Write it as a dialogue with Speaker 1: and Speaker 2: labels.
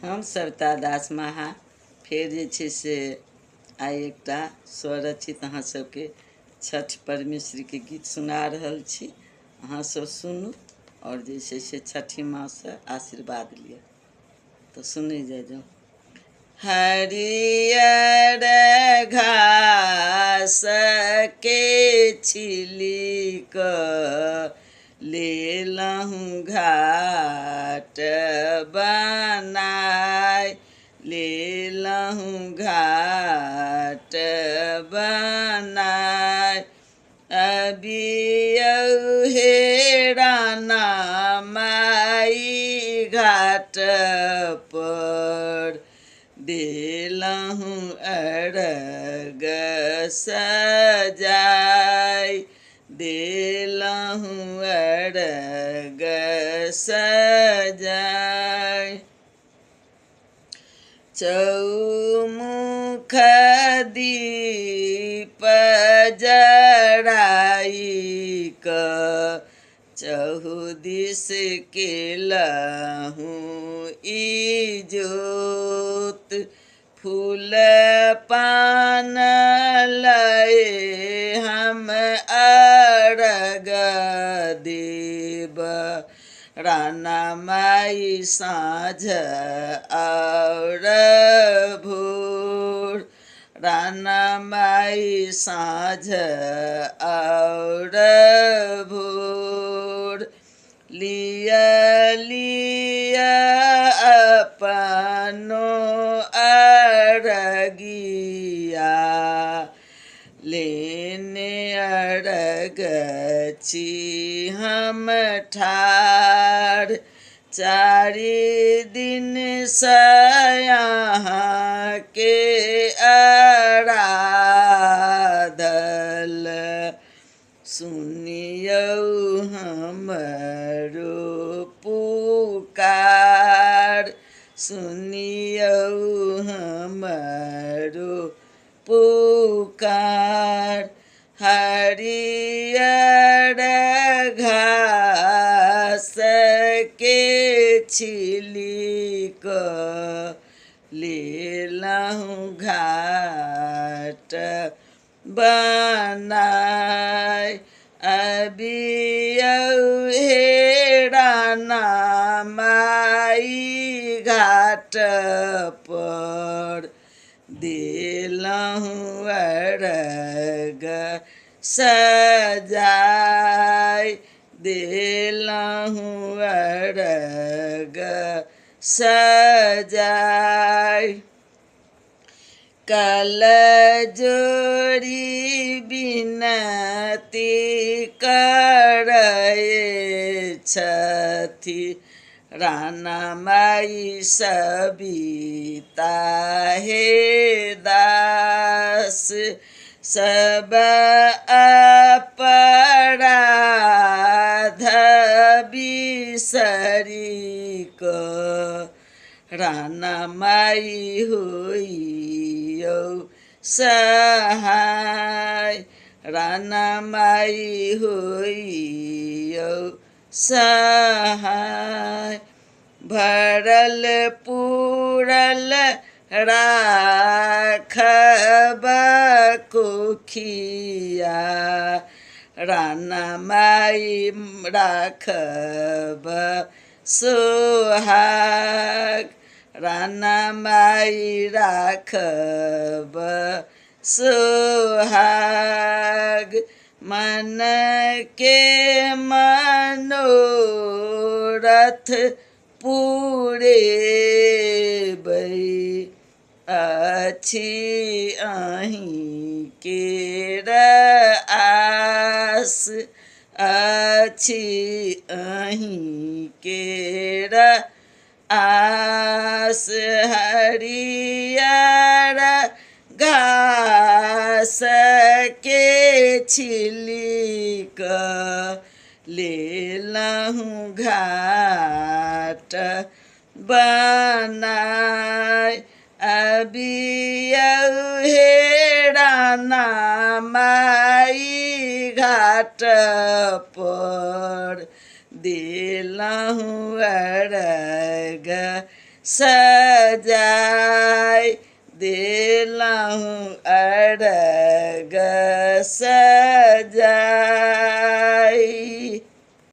Speaker 1: हम सविता दास महा फिर जे छै से आइ एकटा स्वरचित अहाँ सबके छठ परमेश्वरी के गीत सुना रहल छी। अहाँ सब सुनू और जे छै से छठी माँ से आशीर्वाद लिअ। तो सुनै जाओ। हरियर घास के छिली क लेलहुँ घाट बनाय, लेलहुँ घाट बनाय। अबियौ हे राना माई घाट पर, देलहुँ अरग सजाय, देलहुँ अरग सजाय। चौमुख दीप जराई क चहुदिस केलहुँ इजोत, फूल पान लए हम अरग देब, राना माई साँझ और भोर, राना माई साँझ और भोर। लिया लिया अपनो अरगिया, लेने अरग छी हम ठार। चारि दिन से यहाँ के आराधल, सुनियौ हमरो पुकार, सुनियौ हमरो पुकार। हरियर घास के छिली क लेलहुँ घाट बनाय। अबियौ हे राना माई घाट पर, देलहुँ अरग सजाय, देलहुँ अरग सजाय। कल जोड़ी बिनती करए छथि, राना माई सविता हे दास। सब अपराध बिसरी क राना माई होइयौ सहाय, राना माई होइयौ सहाय। भरल पूरल राखब कोखिया, राना माई राखब सोहाग, राना माई राखब सोहाग। मन के मनोरथ पूरेबै, अछि अहीं केर आस, अछि अहीं केर आस। हरियर घास के छिली क लेलहुँ घाट बनाय। अबियौ हे राना माई घाट पर, देलहुँ अरग सजाय देलहुँ अर्घ सजाय।